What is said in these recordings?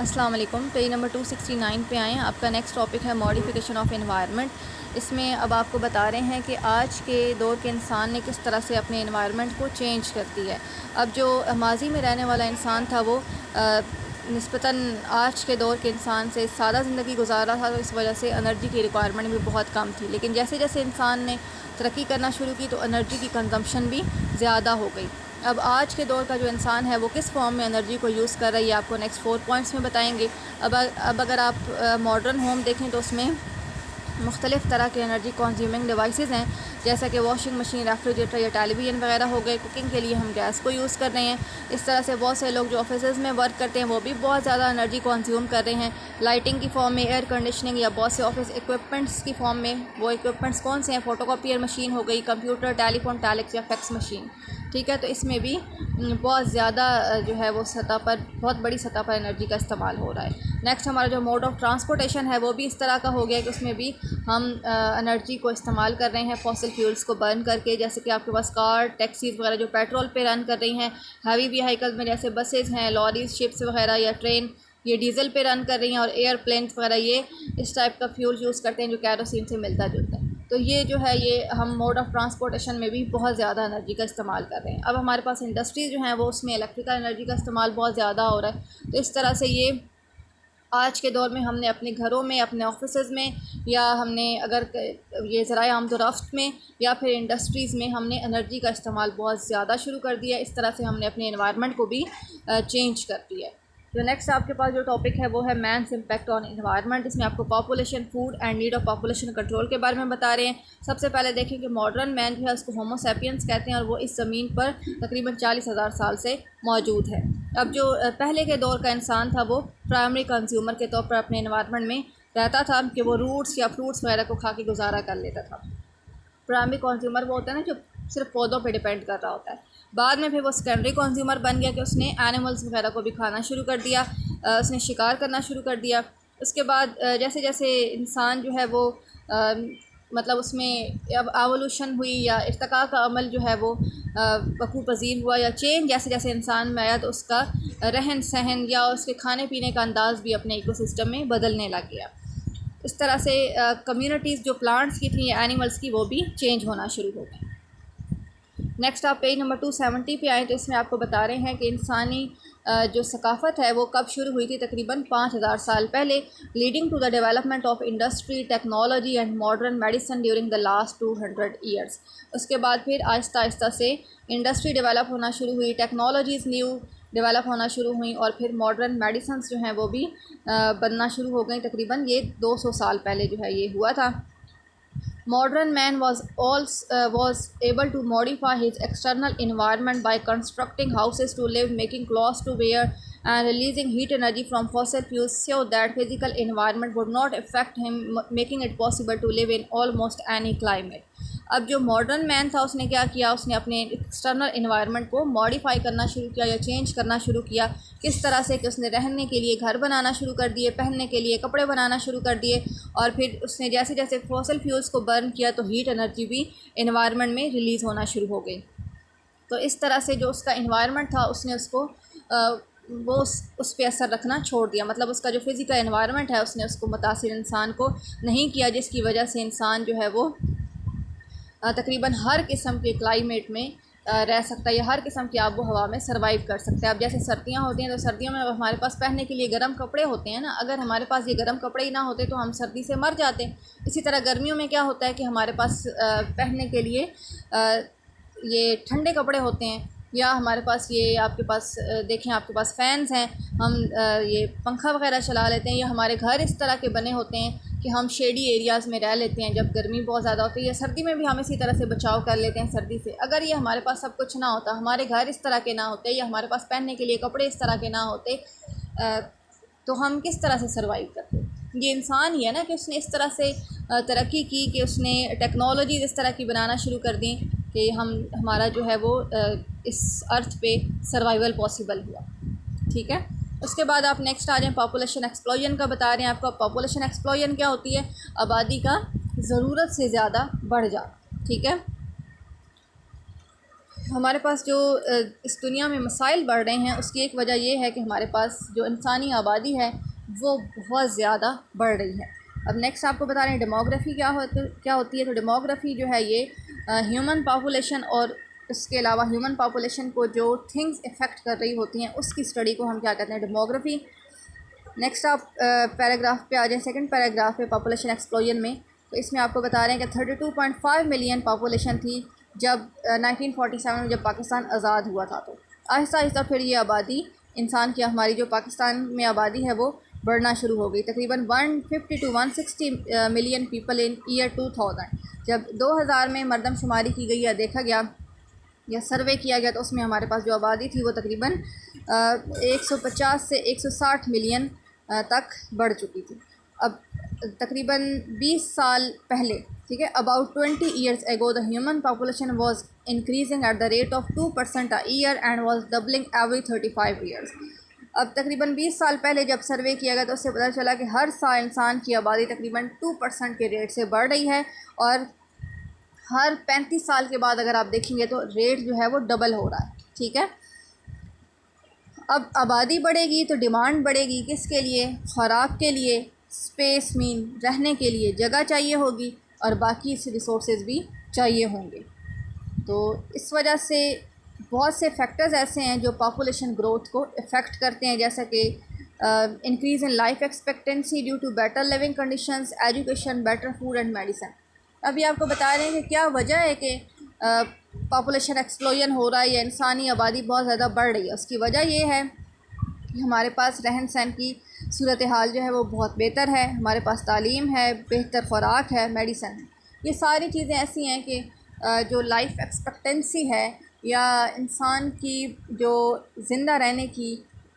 अस्सलाम वालेकुम। Page number 269 पे आएँ। आपका नेक्स्ट टॉपिक है मॉडिफिकेशन ऑफ एनवायरनमेंट। इसमें अब आपको बता रहे हैं कि आज के दौर के इंसान ने किस तरह से अपने एनवायरनमेंट को चेंज कर दी है। अब जो माजी में रहने वाला इंसान था वो निस्बतन आज के दौर के इंसान से सादा ज़िंदगी गुजार रहा था, तो इस वजह से एनर्जी की रिक्वायरमेंट भी बहुत कम थी। लेकिन जैसे जैसे इंसान ने तरक्की करना शुरू की तो एनर्जी की कंजम्पशन भी ज़्यादा हो गई। अब आज के दौर का जो इंसान है वो किस फॉर्म में एनर्जी को यूज़ कर रहा है, ये आपको नेक्स्ट 4 पॉइंट्स में बताएंगे। अब अगर आप मॉडर्न होम देखें तो उसमें मुख्तलिफ़ तरह के एनर्जी कंज्यूमिंग डिवाइसेस हैं, जैसा कि वॉशिंग मशीन, रेफ्रिजरेटर या टेलीविज़न वगैरह हो गए। कुकिंग के लिए हम गैस को यूज़ कर रहे हैं। इस तरह से बहुत से लोग जो ऑफिस में वर्क करते हैं वो भी बहुत ज़्यादा एनर्जी कंज्यूम कर रहे हैं। लाइटिंग की फॉर्म में एयर कंडीशनिंग या बहुत से ऑफिस इक्विपमेंट्स की फॉर्म में। वो इक्विपमेंट्स कौन से हैं? फ़ोटोकॉपियर मशीन हो गई, कंप्यूटर, टेलीफोन, टैलेक्स या फैक्स मशीन। ठीक है, तो इसमें भी बहुत ज़्यादा जो है वो सतह पर, बहुत बड़ी सतह पर एनर्जी का इस्तेमाल हो रहा है। नेक्स्ट हमारा जो मोड ऑफ़ ट्रांसपोर्टेशन है वो भी इस तरह का हो गया कि उसमें भी हम एनर्जी को इस्तेमाल कर रहे हैं फॉसिल फ्यूल्स को बर्न करके। जैसे कि आपके पास कार, टैक्सीज़ वगैरह जो पेट्रोल पे रन कर रही हैं। हैवी व्हीकल्स में जैसे बसेज़ हैं, लॉरीज़, शिप्स वगैरह या ट्रेन, ये डीज़ल पे रन कर रही हैं। और एयरप्लेन्स वगैरह ये इस टाइप का फ्यूल यूज़ करते हैं जो कैरोसिन से मिलता जुलता है। तो ये जो है ये हम मोड ऑफ़ ट्रांसपोर्टेशन में भी बहुत ज़्यादा एनर्जी का इस्तेमाल कर रहे हैं। अब हमारे पास इंडस्ट्रीज़ जो हैं वो उसमें इलेक्ट्रिकल एनर्जी का इस्तेमाल बहुत ज़्यादा हो रहा है। तो इस तरह से ये आज के दौर में हमने अपने घरों में, अपने ऑफिसेज़ में, या हमने अगर ये ज़राए आमदोरफ्त में या फिर इंडस्ट्रीज़ में हमने एनर्जी का इस्तेमाल बहुत ज़्यादा शुरू कर दिया। इस तरह से हमने अपने एनवायरनमेंट को भी चेंज कर दिया है। तो नेक्स्ट आपके पास जो टॉपिक है वो है मैन्स इम्पैक्ट ऑन एनवायरनमेंट। इसमें आपको population, food and need of population control के बारे में बता रहे हैं। सबसे पहले देखें कि मॉडर्न मैन जो है उसको होमो सैपियंस कहते हैं और वो इस ज़मीन पर तकरीबन 40,000 साल से मौजूद है। अब जो पहले के दौर का इंसान था वो प्राइमरी कंज्यूमर के तौर पर अपने एनवायरनमेंट में रहता था कि वो रूट्स या फ्रूट्स वगैरह को खा के गुजारा कर लेता था। प्राइमरी कंज्यूमर वो होता है ना जो सिर्फ पौधों पे डिपेंड कर रहा होता है। बाद में फिर वो सेकेंडरी कंज्यूमर बन गया कि उसने एनिमल्स वगैरह को भी खाना शुरू कर दिया, उसने शिकार करना शुरू कर दिया। उसके बाद जैसे जैसे इंसान जो है वो मतलब उसमें अब एवोल्यूशन हुई या इर्तिका का अमल जो है वो वक़ूफ़ पज़ीर हुआ या चेंज जैसे जैसे इंसान में आया, तो उसका रहन सहन या उसके खाने पीने का अंदाज़ भी अपने इकोसिस्टम में बदलने लग गया। इस तरह से कम्युनिटीज़ जो प्लांट्स की थी या एनिमल्स की वो भी चेंज होना शुरू हो गई। नेक्स्ट आप पेज नंबर 270 पे आए तो इसमें आपको बता रहे हैं कि इंसानी जो सकाफ़त है वो कब शुरू हुई थी। तकरीबन 5,000 साल पहले, leading to the development of industry, technology and modern medicine during the last 200 years. उसके बाद फिर आहिस्ता आहिस्ता से इंडस्ट्री डेवलप होना शुरू हुई, टेक्नोलॉजीज़ न्यू डेवलप होना शुरू हुई और फिर मॉडर्न मेडिसिन जो हैं वो भी बनना शुरू हो गई। तकरीबन ये 200 साल पहले जो है ये हुआ था। Modern man was able to modify his external environment by constructing houses to live, making clothes to wear, and releasing heat energy from fossil fuels so that physical environment would not affect him, making it possible to live in almost any climate. अब जो modern man था उसने क्या किया, उसने अपने external environment को modify करना शुरू किया या चेंज करना शुरू किया। किस तरह से कि उसने रहने के लिए घर बनाना शुरू कर दिए, पहनने के लिए कपड़े बनाना शुरू कर दिए, और फिर उसने जैसे जैसे फॉसिल फ्यूल्स को बर्न किया तो हीट एनर्जी भी इन्वायरमेंट में रिलीज़ होना शुरू हो गई। तो इस तरह से जो उसका इन्वायरमेंट था उसने उसको वो उस पर असर रखना छोड़ दिया। मतलब उसका जो फ़िज़िकल इन्वायरमेंट है उसने उसको मुतासिर इंसान को नहीं किया, जिसकी वजह से इंसान जो है वो तकरीबन हर किस्म के क्लाइमेट में रह सकता है या हर किस्म की आबो हवा में सर्वाइव कर सकता है। अब जैसे सर्दियाँ होती हैं तो सर्दियों में हमारे पास पहनने के लिए गर्म कपड़े होते हैं ना, अगर हमारे पास ये गर्म कपड़े ही ना होते तो हम सर्दी से मर जाते। इसी तरह गर्मियों में क्या होता है कि हमारे पास पहनने के लिए ये ठंडे कपड़े होते हैं, या हमारे पास ये आपके पास देखें आपके पास फ़ैन्स हैं, हम ये पंखा वगैरह चला लेते हैं, या हमारे घर इस तरह के बने होते हैं कि हम शेडी एरियाज़ में रह लेते हैं जब गर्मी बहुत ज़्यादा होती है, या सर्दी में भी हम इसी तरह से बचाव कर लेते हैं सर्दी से। अगर ये हमारे पास सब कुछ ना होता, हमारे घर इस तरह के ना होते, या हमारे पास पहनने के लिए कपड़े इस तरह के ना होते, तो हम किस तरह से सर्वाइव करते। ये इंसान ही है ना कि उसने इस तरह से तरक्की की कि उसने टेक्नोलॉजी इस तरह की बनाना शुरू कर दी कि हमारा जो है वो इस अर्थ पे सर्वाइवल पॉसिबल हुआ। ठीक है, उसके बाद आप नेक्स्ट आ जाएँ पॉपुलेशन एक्सप्लोजन का बता रहे हैं आपको। पॉपुलेशन एक्सप्लोजन क्या होती है? आबादी का ज़रूरत से ज़्यादा बढ़ जाना। ठीक है, हमारे पास जो इस दुनिया में मसाइल बढ़ रहे हैं उसकी एक वजह ये है कि हमारे पास जो इंसानी आबादी है वो बहुत ज़्यादा बढ़ रही है। अब नेक्स्ट आपको बता रहे हैं डेमोग्राफ़ी क्या होती है। तो डेमोग्राफ़ी जो है ये ह्यूमन पॉपुलेशन और इसके अलावा ह्यूमन पॉपुलेशन को जो थिंग्स इफ़ेक्ट कर रही होती हैं उसकी स्टडी को हम क्या कहते हैं, डेमोग्राफ़ी। नेक्स्ट आप पैराग्राफ पे आ जाएँ, सेकंड पैराग्राफ पे पॉपुलेशन एक्सप्लोजन में। तो इसमें आपको बता रहे हैं कि 32.5 मिलियन पॉपुलेशन थी जब 1947 में जब पाकिस्तान आज़ाद हुआ था। तो आहिस्ता आहिस्ता फिर ये आबादी इंसान की, हमारी जो पाकिस्तान में आबादी है वो बढ़ना शुरू हो गई। तकरीबन 150 to 160 million people in year 2000। जब 2000 में मरदमशुमारी की गई या देखा गया या सर्वे किया गया तो उसमें हमारे पास जो आबादी थी वो तकरीबन 150 से 160 मिलियन तक बढ़ चुकी थी। अब तकरीबन 20 साल पहले, ठीक है, about 20 years ago the human population was increasing at the rate of 2% a year and was doubling every 35 years. अब तकरीबन 20 साल पहले जब सर्वे किया गया तो उससे पता चला कि हर साल इंसान की आबादी तकरीबन 2% के रेट से बढ़ रही है और हर 35 साल के बाद अगर आप देखेंगे तो रेट जो है वो डबल हो रहा है, ठीक है। अब आबादी बढ़ेगी तो डिमांड बढ़ेगी, किसके लिए? खुराक के लिए, स्पेस मीन रहने के लिए जगह चाहिए होगी और बाकी रिसोर्सेज भी चाहिए होंगे। तो इस वजह से बहुत से फैक्टर्स ऐसे हैं जो पॉपुलेशन ग्रोथ को इफ़ेक्ट करते हैं, जैसा कि increase in life expectancy due to better living conditions, education, better food and medicine. अभी आपको बता रहे हैं कि क्या वजह है कि पॉपुलेशन एक्सप्लोजन हो रहा है या इंसानी आबादी बहुत ज़्यादा बढ़ रही है। उसकी वजह ये है कि हमारे पास रहन सहन की सूरत हाल जो है वो बहुत बेहतर है, हमारे पास तालीम है, बेहतर खुराक है, मेडिसन है। ये सारी चीज़ें ऐसी हैं कि जो लाइफ एक्सपेक्टेंसी है या इंसान की जो ज़िंदा रहने की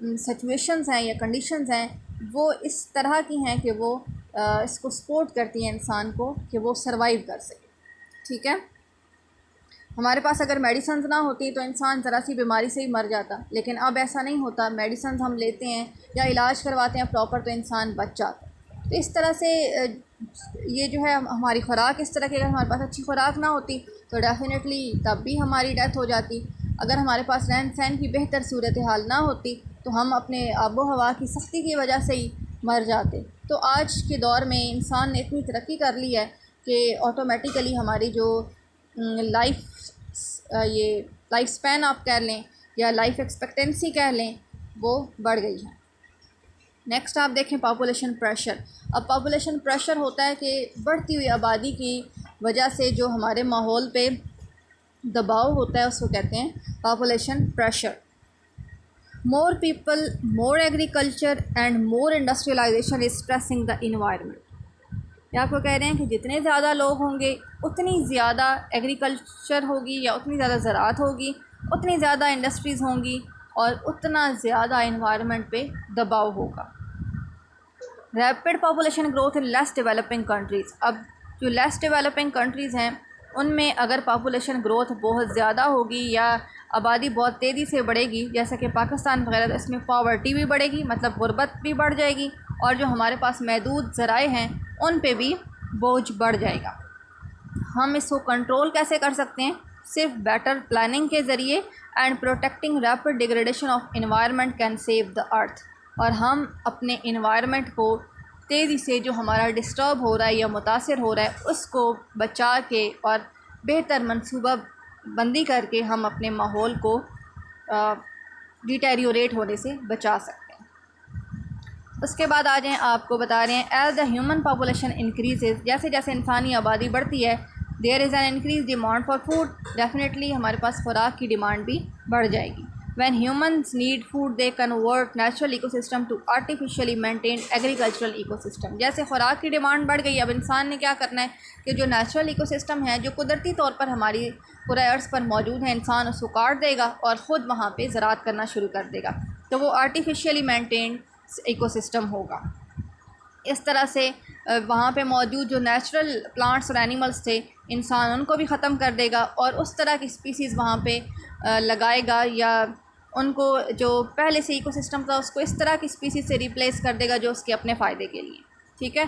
सिचुएशंस हैं या कंडीशंस हैं वो इस तरह की हैं कि वो इसको सपोर्ट करती हैं इंसान को कि वो सरवाइव कर सके, ठीक है। हमारे पास अगर मेडिसिन ना होती तो इंसान ज़रा सी बीमारी से ही मर जाता, लेकिन अब ऐसा नहीं होता। मेडिसिन हम लेते हैं या इलाज करवाते हैं प्रॉपर तो इंसान बच जाता। तो इस तरह से ये जो है हमारी खुराक इस तरह की, अगर हमारे पास अच्छी खुराक ना होती तो डेफिनेटली तब भी हमारी डेथ हो जाती। अगर हमारे पास रहन सहन की बेहतर सूरत हाल ना होती तो हम अपने आबो हवा की सख्ती की वजह से ही मर जाते। तो आज के दौर में इंसान ने इतनी तरक्की कर ली है कि ऑटोमेटिकली हमारी जो लाइफ स्पैन आप कह लें या लाइफ एक्सपेक्टेंसी कह लें वो बढ़ गई है। नेक्स्ट आप देखें पॉपुलेशन प्रेशर। अब पॉपुलेशन प्रेशर होता है कि बढ़ती हुई आबादी की वजह से जो हमारे माहौल पे दबाव होता है उसको कहते हैं population pressure. More people, more agriculture and more industrialisation is stressing the environment. ये आपको कह रहे हैं कि जितने ज़्यादा लोग होंगे उतनी ज़्यादा एग्रीकल्चर होगी या उतनी ज़्यादा ज़राअत होगी, उतनी ज़्यादा इंडस्ट्रीज़ होंगी और उतना ज़्यादा इन्वायरमेंट पे दबाव होगा। Rapid population growth in less developing countries. अब जो लेस डेवलपिंग कंट्रीज़ हैं उनमें अगर पॉपुलेशन ग्रोथ बहुत ज़्यादा होगी या आबादी बहुत तेज़ी से बढ़ेगी, जैसा कि पाकिस्तान वगैरह, तो इसमें पॉवर्टी भी बढ़ेगी, मतलब गुर्बत भी बढ़ जाएगी और जो हमारे पास महदूद ज़राए हैं उन पे भी बोझ बढ़ जाएगा। हम इसको कंट्रोल कैसे कर सकते हैं? सिर्फ बेटर प्लानिंग के ज़रिए and protecting rapid degradation of environment can save the earth. और हम अपने एनवायरनमेंट को तेज़ी से जो हमारा डिस्टर्ब हो रहा है या मुतासिर हो रहा है उसको बचा के और बेहतर मनसूबा बंदी करके हम अपने माहौल को डिटेरियोरेट होने से बचा सकते हैं। उसके बाद आ जाएँ, आपको बता रहे हैं as the human population increases, जैसे जैसे इंसानी आबादी बढ़ती है there is an increase demand for food. Definitely हमारे पास खुराक की डिमांड भी बढ़ जाएगी। When humans need food, they convert natural ecosystem to artificially maintained agricultural ecosystem। जैसे खुराक की डिमांड बढ़ गई, अब इंसान ने क्या करना है कि जो नेचुरल इकोसिस्टम है, जो कुदरती तौर पर हमारी पूरे अर्थ पर मौजूद है, इंसान उसको काट देगा और ख़ुद वहाँ पे ज़राअत करना शुरू कर देगा, तो वो आर्टिफिशियली मेंटेन्ड इकोसिस्टम होगा। इस तरह से वहाँ पे मौजूद जो नेचुरल प्लांट्स और एनिमल्स थे, इंसान उनको भी ख़त्म कर देगा और उस तरह की स्पीसीज़ वहाँ पे लगाएगा या उनको जो पहले से इकोसिस्टम था उसको इस तरह की स्पीसीज से रिप्लेस कर देगा जो उसके अपने फ़ायदे के लिए, ठीक है।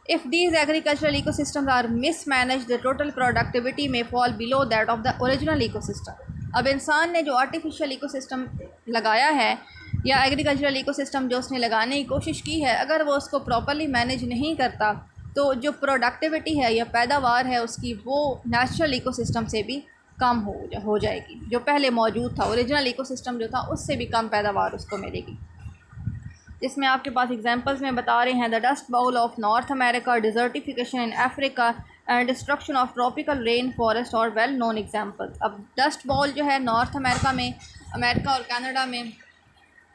If these agricultural ecosystems are mismanage the total productivity में fall below that of the original ecosystem. अब इंसान ने जो आर्टिफिशियल इकोसिस्टम लगाया है या एग्रीकल्चरल इकोसिस्टम जो उसने लगाने की कोशिश की है, अगर वो उसको प्रॉपर्ली मैनेज नहीं करता तो जो प्रोडक्टिविटी है या पैदावार है उसकी, वो नेचुरल इकोसिस्टम से भी कम हो जाएगी। जो पहले मौजूद था ओरिजिनल इकोसिस्टम जो था उससे भी कम पैदावार उसको मिलेगी। इसमें आपके पास एग्जांपल्स में बता रहे हैं, the dust bowl of North America, desertification in Africa and destruction of tropical rain forest और वेल नोन एग्जांपल्स। अब डस्ट बाउल जो है नॉर्थ अमेरिका में, अमेरिका और कनाडा में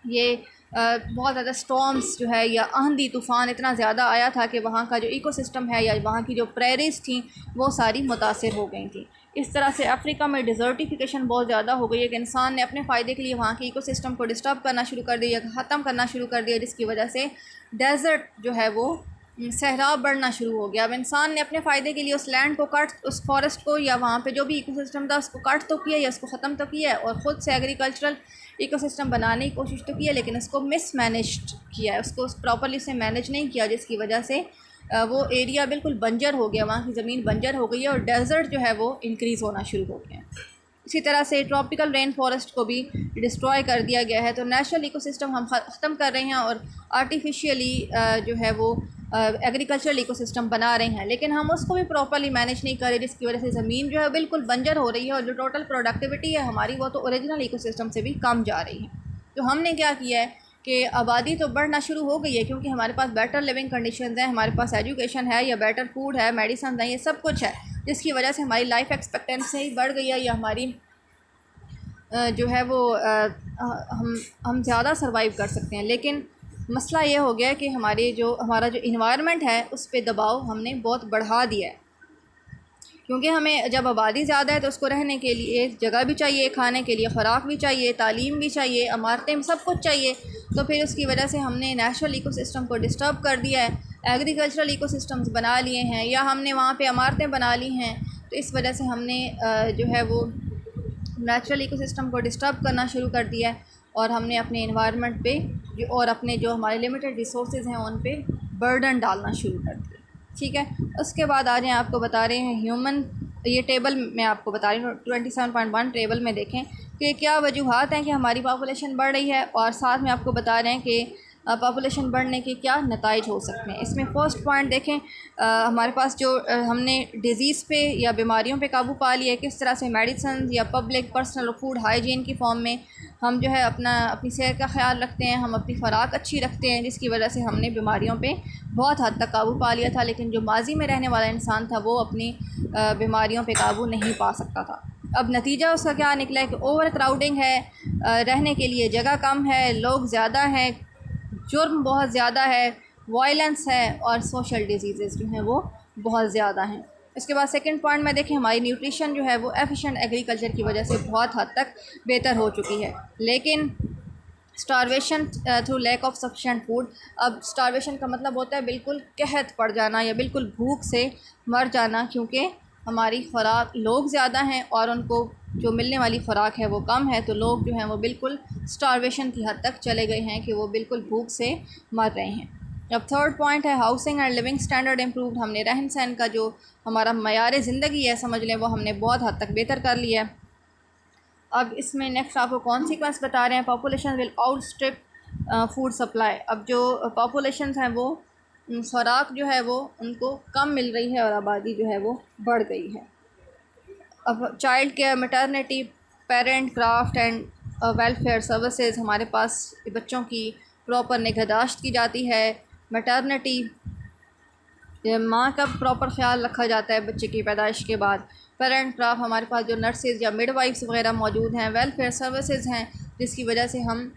ये बहुत ज़्यादा स्टॉर्म्स जो है या आंधी तूफ़ान इतना ज़्यादा आया था कि वहाँ का जो इकोसिस्टम है या वहाँ की जो प्रेरीज थी वो सारी मुतासिर हो गई थी। इस तरह से अफ्रीका में डिज़र्टिफिकेशन बहुत ज़्यादा हो गई है कि इंसान ने अपने फ़ायदे के लिए वहाँ के इकोसिस्टम को डिस्टर्ब करना शुरू कर दिया, ख़त्म करना शुरू कर दिया, जिसकी वजह से डेज़र्ट जो है वो सहरा बढ़ना शुरू हो गया। अब इंसान ने अपने फ़ायदे के लिए उस लैंड को उस फॉरेस्ट को या वहाँ पे जो भी इकोसिस्टम था उसको कट तो किया या उसको ख़त्म तो किया है और ख़ुद से एग्रीकल्चरल इकोसिस्टम बनाने की कोशिश तो की है, लेकिन उसको मिसमैनेज किया है, उसको प्रॉपर्ली से मैनेज नहीं किया, जिसकी वजह से वो एरिया बिल्कुल बंजर हो गया, वहाँ की ज़मीन बंजर हो गई है और डेज़र्ट जो है वो इंक्रीज़ होना शुरू हो गया है। इसी तरह से ट्रॉपिकल रेन फॉरेस्ट को भी डिस्ट्रॉय कर दिया गया है। तो नेचुरल इकोसिस्टम हम ख़त्म कर रहे हैं और आर्टिफिशियली जो है वो एग्रीकल्चरल इकोसिस्टम बना रहे हैं, लेकिन हम उसको भी प्रॉपर्ली मैनेज नहीं कर रहे, जिसकी वजह से ज़मीन जो है बिल्कुल बंजर हो रही है और जो टोटल प्रोडक्टिविटी है हमारी वो तो ओरिजिनल इकोसिस्टम से भी कम जा रही है। तो हमने क्या किया है कि आबादी तो बढ़ना शुरू हो गई है क्योंकि हमारे पास बेटर लिविंग कंडीशंस हैं, हमारे पास एजुकेशन है या बेटर फूड है, मेडिसिन है, ये सब कुछ है, जिसकी वजह से हमारी लाइफ एक्सपेक्टेंसी बढ़ गई है या हमारी जो है वो हम ज़्यादा सर्वाइव कर सकते हैं। लेकिन मसला ये हो गया कि हमारा जो इन्वायरमेंट है उस पे दबाव हमने बहुत बढ़ा दिया है, क्योंकि हमें जब आबादी ज़्यादा है तो उसको रहने के लिए जगह भी चाहिए, खाने के लिए ख़ुराक भी चाहिए, तालीम भी चाहिए, इमारतें सब कुछ चाहिए। तो फिर उसकी वजह से हमने नेचुरल इकोसिस्टम को डिस्टर्ब कर दिया है, एग्रीकल्चरल इकोसिस्टम्स बना लिए हैं या हमने वहाँ पे इमारतें बना ली हैं। तो इस वजह से हमने जो है वो नेचुरल इकोसिस्टम को डिस्टर्ब करना शुरू कर दिया है और हमने अपने इन्वायरमेंट पे और अपने जो हमारे लिमिटेड रिसोर्सेज हैं उन पे बर्डन डालना शुरू कर दिया। ठीक है, उसके बाद आ जाएँ, आपको बता रहे हैं ह्यूमन, ये टेबल मैं आपको बता रही हूँ 27.1 टेबल में देखें कि क्या वजूहात हैं कि हमारी पॉपुलेशन बढ़ रही है और साथ में आपको बता रहे हैं कि पॉपुलेशन बढ़ने के क्या नताइज हो सकते हैं। इसमें फ़र्स्ट पॉइंट देखें, हमारे पास जो हमने डिज़ीज़ पे या बीमारियों पे काबू पा लिया है, किस तरह से मेडिसिन या पब्लिक पर्सनल और फूड हाइजीन की फॉर्म में हम जो है अपनी सेहत का ख्याल रखते हैं, हम अपनी ख़ुराक अच्छी रखते हैं, जिसकी वजह से हमने बीमारियों पे बहुत हद तक काबू पा लिया था। लेकिन जो माजी में रहने वाला इंसान था वो अपनी बीमारियों पे काबू नहीं पा सकता था। अब नतीजा उसका क्या निकला है कि ओवर क्राउडिंग है, रहने के लिए जगह कम है, लोग ज़्यादा हैं, जुर्म बहुत ज़्यादा है, वायलेंस है और सोशल डिजीज़ जो हैं वो बहुत ज़्यादा हैं। इसके बाद सेकंड पॉइंट में देखें, हमारी न्यूट्रिशन जो है वो एफिशिएंट एग्रीकल्चर की वजह से बहुत हद तक बेहतर हो चुकी है, लेकिन starvation through lack of sufficient food. अब स्टारवेशन का मतलब होता है बिल्कुल कहत पड़ जाना या बिल्कुल भूख से मर जाना, क्योंकि हमारी ख़ुराक, लोग ज़्यादा हैं और उनको जो मिलने वाली ख़ुराक है वो कम है, तो लोग जो हैं वो बिल्कुल स्टारवेशन की हद तक चले गए हैं कि वो बिल्कुल भूख से मर रहे हैं। अब थर्ड पॉइंट है housing and living standard improve. हमने रहन सहन का जो हमारा मयार ज़िंदगी है समझ लें वो हमने बहुत हद तक बेहतर कर लिया है। अब इसमें नेक्स्ट आपको कॉन्सिक्वेंस बता रहे हैं, पॉपुलेशन विल आउटस्ट्रिप फूड सप्लाई। अब जो पॉपुलेशन हैं वो ख़ुराक जो है वो उनको कम मिल रही है और आबादी जो है वो बढ़ गई है। अब child care, maternity, parent craft and welfare services, हमारे पास बच्चों की प्रॉपर निगहदाश्त की जाती है। मैटरनिटी, माँ का प्रॉपर ख्याल रखा जाता है बच्चे की पैदाइश के बाद। पेरेंट क्राफ्ट, हमारे पास जो नर्सेज या मिडवाइफ्स वगैरह मौजूद हैं। वेलफेयर सर्विसेज हैं, जिसकी वजह से हम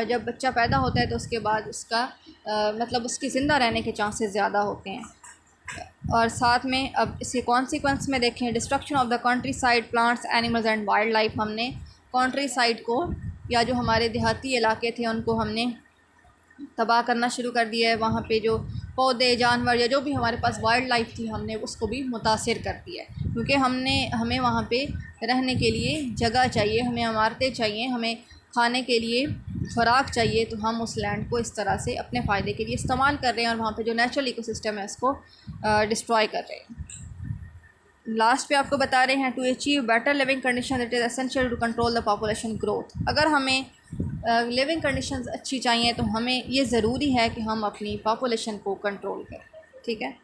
जब बच्चा पैदा होता है तो उसके बाद उसका मतलब उसकी ज़िंदा रहने के चांसेस ज़्यादा होते हैं। और साथ में अब इसके कॉन्सिक्वेंस में देखें, destruction of the country side, plants, animals and wild life. हमने कंट्री साइड को या जो हमारे देहाती इलाके थे उनको हमने तबाह करना शुरू कर दिया है। वहाँ पे जो पौधे, जानवर या जो भी हमारे पास वाइल्ड लाइफ थी हमने उसको भी मुतासिर कर दिया है, क्योंकि हमें वहाँ पे रहने के लिए जगह चाहिए, हमें इमारतें चाहिए, हमें खाने के लिए खुराक चाहिए। तो हम उस लैंड को इस तरह से अपने फ़ायदे के लिए इस्तेमाल कर रहे हैं और वहाँ पे जो नेचुरल इकोसिस्टम है उसको डिस्ट्रॉय कर रहे हैं। लास्ट पे आपको बता रहे हैं to achieve better living condition it is essential to control the population growth. अगर हमें लिविंग कंडीशंस अच्छी चाहिए तो हमें ये ज़रूरी है कि हम अपनी पॉपुलेशन को कंट्रोल करें। ठीक है।